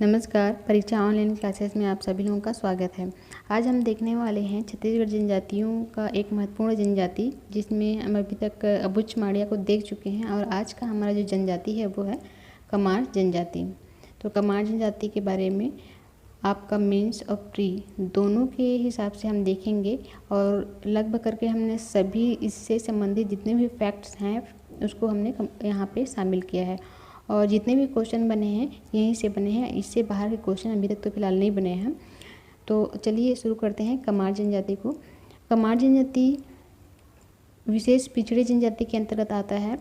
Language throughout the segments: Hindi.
नमस्कार। परीक्षा ऑनलाइन क्लासेस में आप सभी लोगों का स्वागत है। आज हम देखने वाले हैं छत्तीसगढ़ जनजातियों का एक महत्वपूर्ण जनजाति, जिसमें हम अभी तक अबुझ माड़िया को देख चुके हैं और आज का हमारा जो जनजाति है वो है कमार जनजाति। तो कमार जनजाति के बारे में आपका मेंस और प्री दोनों के हिसाब से हम देखेंगे और लगभग करके हमने सभी इससे संबंधित जितने भी फैक्ट्स हैं उसको हमने यहाँ पे शामिल किया है और जितने भी क्वेश्चन बने हैं यहीं से बने हैं, इससे बाहर के क्वेश्चन अभी तक तो फिलहाल नहीं बने हैं। तो चलिए शुरू करते हैं कमार जनजाति को। कमार जनजाति विशेष पिछड़ी जनजाति के अंतर्गत आता है।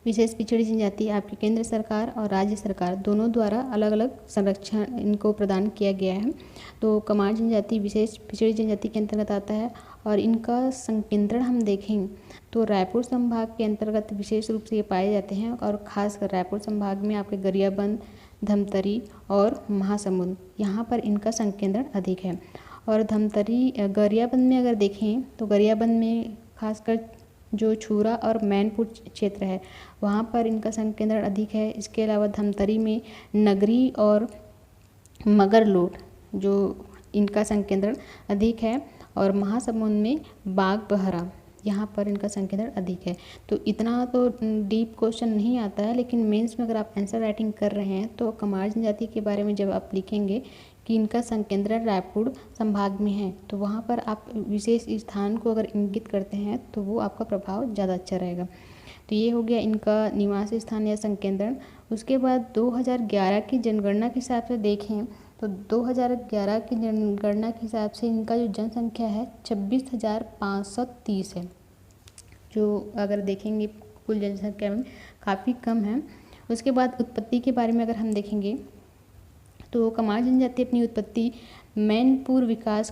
विशेष पिछड़ी जनजाति आपकी केंद्र सरकार और राज्य सरकार दोनों द्वारा अलग अलग संरक्षण इनको प्रदान किया गया है। तो कमार जनजाति विशेष पिछड़ी जनजाति के अंतर्गत आता है और इनका संकेंद्रण हम देखें तो रायपुर संभाग के अंतर्गत विशेष रूप से ये पाए जाते हैं और ख़ासकर रायपुर संभाग में आपके गरियाबंद, धमतरी और महासमुंद, यहाँ पर इनका संकेंद्रण अधिक है। और धमतरी गरियाबंद में अगर देखें तो गरियाबंद में खासकर जो छूरा और मैनपुर क्षेत्र है वहाँ पर इनका संकेंद्रण अधिक है। इसके अलावा धमतरी में नगरी और मगरलोड जो इनका संकेंद्रण अधिक है और महासमुंद में बागबहरा यहाँ पर इनका संकेंद्रण अधिक है। तो इतना तो डीप क्वेश्चन नहीं आता है, लेकिन मेंस में अगर आप आंसर राइटिंग कर रहे हैं तो कमार जनजाति के बारे में जब आप लिखेंगे कि इनका संकेंद्रण रायपुर संभाग में है तो वहाँ पर आप विशेष स्थान को अगर इंगित करते हैं तो वो आपका प्रभाव ज़्यादा अच्छा रहेगा। तो ये हो गया इनका निवास स्थान या संकेंद्रण। उसके बाद 2011 की जनगणना के हिसाब से देखें तो 2011 की जनगणना के हिसाब से इनका जो जनसंख्या है 26,530 है, जो अगर देखेंगे कुल जनसंख्या में काफ़ी कम है। उसके बाद उत्पत्ति के बारे में अगर हम देखेंगे तो कमार जनजाति अपनी उत्पत्ति मैनपुर विकास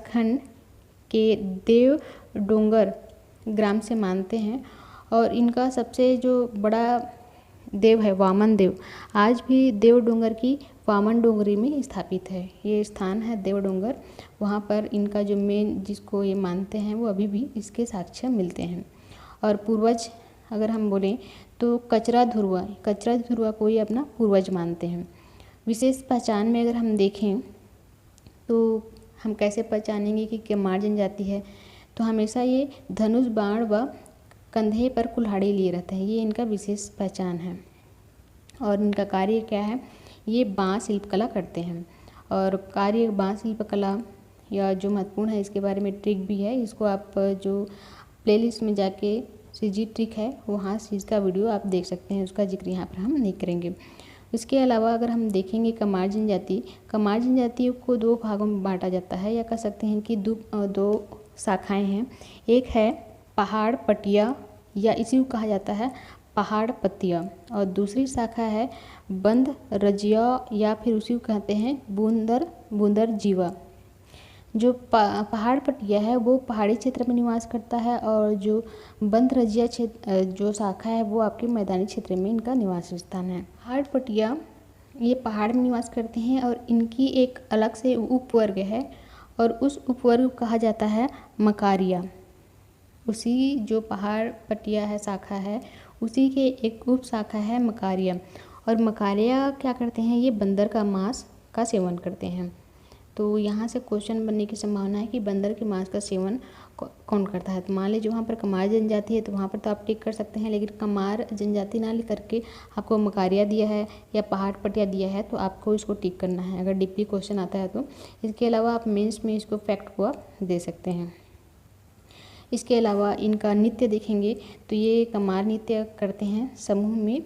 खंड के देव डोंगर ग्राम से मानते हैं और इनका सबसे जो बड़ा देव है वामन देव आज भी देव डोंगर की वामन डोंगरी में स्थापित है। ये स्थान है देव डोंगर, वहाँ पर इनका जो मेन जिसको ये मानते हैं वो अभी भी इसके साक्ष्य मिलते हैं। और पूर्वज अगर हम बोलें तो कचरा धुरवा को ये अपना पूर्वज मानते हैं। विशेष पहचान में अगर हम देखें तो हम कैसे पहचानेंगे कि कमार जनजाति है, तो हमेशा ये धनुष बाण व कंधे पर कुल्हाड़ी लिए रहते हैं, ये इनका विशेष पहचान है। और इनका कार्य क्या है, ये बाँस शिल्पकला करते हैं और कार्य बाँस शिल्पकला या जो महत्वपूर्ण है इसके बारे में ट्रिक भी है, इसको आप जो प्लेलिस्ट में जाके सीजी ट्रिक है वहाँ से इसका वीडियो आप देख सकते हैं, उसका जिक्र यहाँ पर हम नहीं करेंगे। इसके अलावा अगर हम देखेंगे कमार जनजातियों को दो भागों में बांटा जाता है या कह सकते हैं कि दो शाखाएं हैं। एक है पहाड़ पटिया या इसी को कहा जाता है पहाड़ पतिया और दूसरी शाखा है बंद रजिया या फिर उसी को कहते हैं बूंदर जीवा। जो पहाड़ पटिया है वो पहाड़ी क्षेत्र में निवास करता है और जो बंद रजिया क्षेत्र जो शाखा है वो आपके मैदानी क्षेत्र में इनका निवास स्थान है। पहाड़ पटिया ये पहाड़ में निवास करते हैं और इनकी एक अलग से उपवर्ग है और उस उपवर्ग को कहा जाता है मकारिया। उसी जो पहाड़ पटिया है शाखा है उसी के एक उप शाखा है मकारिया। और मकारिया क्या करते हैं, ये बंदर का मांस का सेवन करते हैं। तो यहाँ से क्वेश्चन बनने की संभावना है कि बंदर के मांस का सेवन कौन करता है। तो मान लीजिए वहाँ पर कमार जनजाति है तो वहाँ पर तो आप टिक कर सकते हैं, लेकिन कमार जनजाति ना लिख करके आपको मकारिया दिया है या पहाड़ पटिया दिया है तो आपको इसको टिक करना है अगर डीपली क्वेश्चन आता है तो। इसके अलावा आप मेंस में इसको फैक्ट को आप दे सकते हैं। इसके अलावा इनका नृत्य देखेंगे तो ये कमार नृत्य करते हैं समूह में।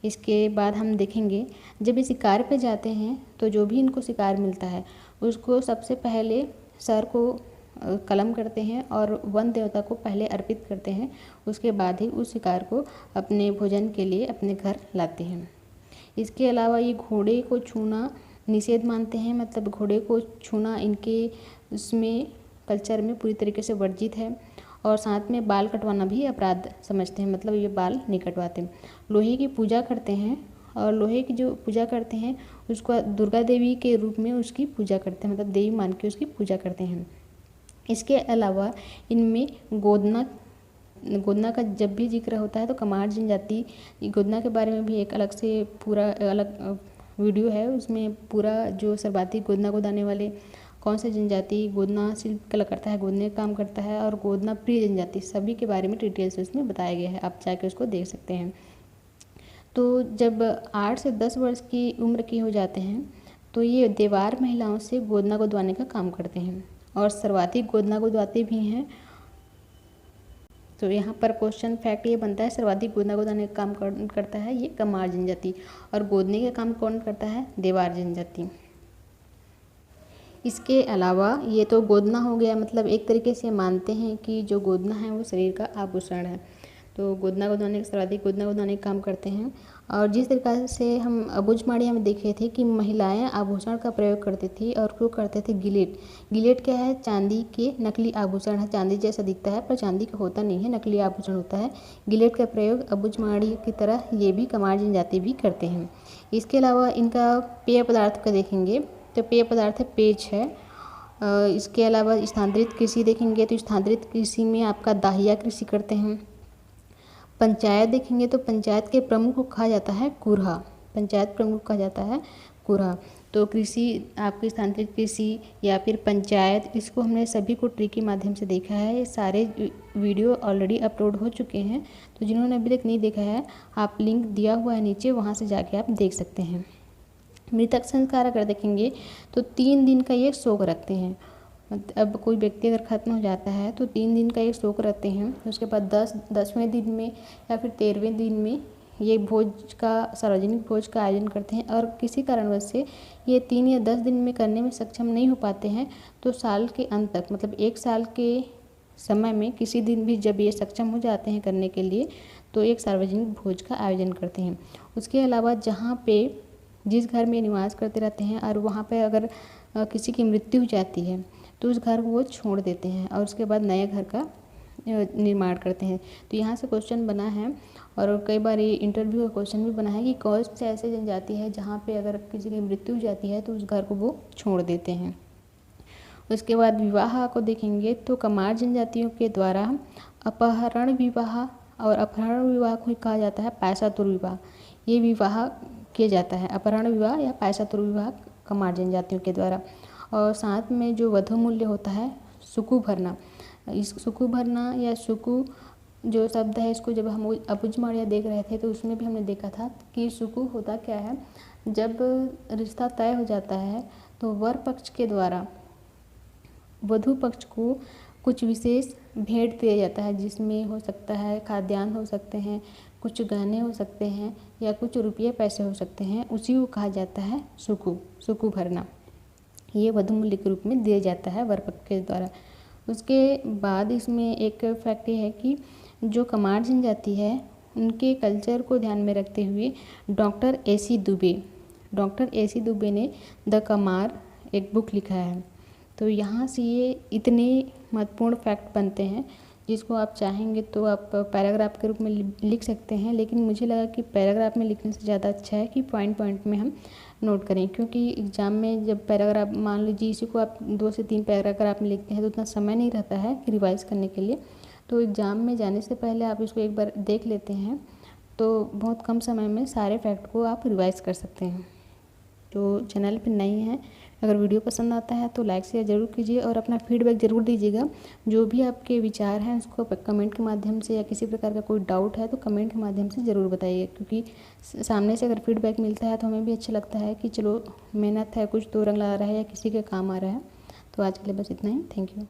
इसके बाद हम देखेंगे जब ये शिकार पे जाते हैं तो जो भी इनको शिकार मिलता है उसको सबसे पहले सर को कलम करते हैं और वन देवता को पहले अर्पित करते हैं, उसके बाद ही उस शिकार को अपने भोजन के लिए अपने घर लाते हैं। इसके अलावा ये घोड़े को छूना निषेध मानते हैं, मतलब घोड़े को छूना इनके उसमें कल्चर में पूरी तरीके से वर्जित है और साथ में बाल कटवाना भी अपराध समझते हैं, मतलब ये बाल नहीं कटवाते। लोहे की पूजा करते हैं और लोहे की जो पूजा करते हैं उसको दुर्गा देवी के रूप में उसकी पूजा करते हैं, मतलब देवी मान के उसकी पूजा करते हैं। इसके अलावा इनमें गोदना गोदना का जब भी जिक्र होता है तो कमार जनजाति, गोदना के बारे में भी एक अलग से पूरा अलग वीडियो है, उसमें पूरा जो सर्वाधिक गोदना गोदाने वाले कौन सा जनजाति गोदना शिल्प कला करता है, गोदने का काम करता है और गोदना प्रिय जनजाति, सभी के बारे में डिटेल्स उसमें बताया गया है, आप जाके उसको देख सकते हैं। तो जब 8 से 10 वर्ष की उम्र के हो जाते हैं तो ये देवार महिलाओं से गोदना गोदवाने का काम करते हैं और सर्वाधिक गोदना गोदवाते भी हैं। तो यहाँ पर क्वेश्चन फैक्ट ये बनता है, सर्वाधिक गोदना गोदाने का काम करता है ये कमार जनजाति और गोदने का काम कौन करता है, देवार जनजाति। इसके अलावा ये तो गोदना हो गया, मतलब एक तरीके से मानते हैं कि जो गोदना है वो शरीर का आभूषण है। तो गोदना गोदवाने सर्वाधिक गोदना गोदवाने का काम करते हैं। और जिस तरीके से हम अबुझमाड़िया में देखे थे कि महिलाएं आभूषण का प्रयोग करती थी और क्यों करते थे, गिलेट। गिलेट क्या है, चांदी के नकली आभूषण है, चांदी जैसा दिखता है पर चांदी का होता नहीं है, नकली आभूषण होता है। गिलेट का प्रयोग अबुझमाड़ी की तरह ये भी कमार जनजाति भी करते हैं। इसके अलावा इनका पेय पदार्थ का देखेंगे तो पेय पदार्थ है पेच है। इसके अलावा स्थानांतरित कृषि देखेंगे तो स्थानांतरित कृषि में आपका दाहिया कृषि करते हैं। पंचायत देखेंगे तो पंचायत के प्रमुख को कहा जाता है कुरहा, पंचायत प्रमुख कहा जाता है कुरहा। तो कृषि आपकी स्थानांतरित कृषि या फिर पंचायत, इसको हमने सभी को ट्री के माध्यम से देखा है। ये सारे वीडियो ऑलरेडी अपलोड हो चुके हैं, तो जिन्होंने अभी तक नहीं देखा है आप लिंक दिया हुआ है नीचे, वहाँ से जाके आप देख सकते हैं। मृतक संस्कार अगर देखेंगे तो 3 दिन का ये शोक रखते हैं। अब कोई व्यक्ति अगर खत्म हो जाता है तो 3 दिन का एक शोक रखते हैं। उसके बाद 10वें दिन में या फिर 13वें दिन में ये भोज का, सार्वजनिक भोज का आयोजन करते हैं। और किसी कारणवश से ये 3 या 10 दिन में करने में सक्षम नहीं हो पाते हैं तो साल के अंत तक, मतलब 1 साल के समय में किसी दिन भी जब ये सक्षम हो जाते हैं करने के लिए तो एक सार्वजनिक भोज का आयोजन करते हैं। उसके अलावा जहाँ पे जिस घर में निवास करते रहते हैं और वहाँ पे अगर किसी की मृत्यु हो जाती है तो उस घर को वो छोड़ देते हैं और उसके बाद नए घर का निर्माण करते हैं। तो यहाँ से क्वेश्चन बना है और कई बार ये इंटरव्यू का क्वेश्चन भी बना है कि कौन से ऐसे जनजाति है जहाँ पे अगर किसी की मृत्यु हो जाती है तो उस घर को वो छोड़ देते हैं। उसके बाद विवाह को देखेंगे तो कमार जनजातियों के द्वारा अपहरण विवाह, और अपहरण विवाह को कहा जाता है पैसातुर विवाह। ये विवाह किया जाता है, अपहरण विवाह या पैसातुर विवाह कमार जनजातियों के द्वारा। और साथ में जो वधु मूल्य होता है सुकु भरना, इस सुकु भरना या सुकु जो शब्द है इसको जब हम अबुझमाड़िया देख रहे थे तो उसमें भी हमने देखा था कि सुकु होता क्या है, जब रिश्ता तय हो जाता है तो वर पक्ष के द्वारा वधु पक्ष को कुछ विशेष भेंट दिया जाता है, जिसमें हो सकता है खाद्यान्न हो सकते हैं, कुछ गहने हो सकते हैं या कुछ रुपये पैसे हो सकते हैं, उसी को कहा जाता है सुकु भरना। ये वधु मूल्य के रूप में दिया जाता है वर पक्ष के द्वारा। उसके बाद इसमें एक फैक्ट ये है कि जो कमार जनजाति है उनके कल्चर को ध्यान में रखते हुए डॉक्टर AC दुबे ने द कमार एक बुक लिखा है। तो यहाँ से ये इतने महत्वपूर्ण फैक्ट बनते हैं जिसको आप चाहेंगे तो आप पैराग्राफ के रूप में लिख सकते हैं, लेकिन मुझे लगा कि पैराग्राफ में लिखने से ज़्यादा अच्छा है कि पॉइंट में हम नोट करें, क्योंकि एग्ज़ाम में जब पैराग्राफ मान लीजिए इसी को आप 2 से 3 पैराग्राफ में लिखते हैं तो उतना समय नहीं रहता है कि रिवाइज़ करने के लिए। तो एग्ज़ाम में जाने से पहले आप इसको एक बार देख लेते हैं तो बहुत कम समय में सारे फैक्ट को आप रिवाइज़ कर सकते हैं। तो चैनल पर नए हैं, अगर वीडियो पसंद आता है तो लाइक शेयर ज़रूर कीजिए और अपना फीडबैक ज़रूर दीजिएगा। जो भी आपके विचार हैं उसको कमेंट के माध्यम से, या किसी प्रकार का कोई डाउट है तो कमेंट के माध्यम से ज़रूर बताइए, क्योंकि सामने से अगर फीडबैक मिलता है तो हमें भी अच्छा लगता है कि चलो मेहनत है, कुछ तो रंग ला रहा है या किसी के काम आ रहा है। तो आज के लिए बस इतना ही, थैंक यू।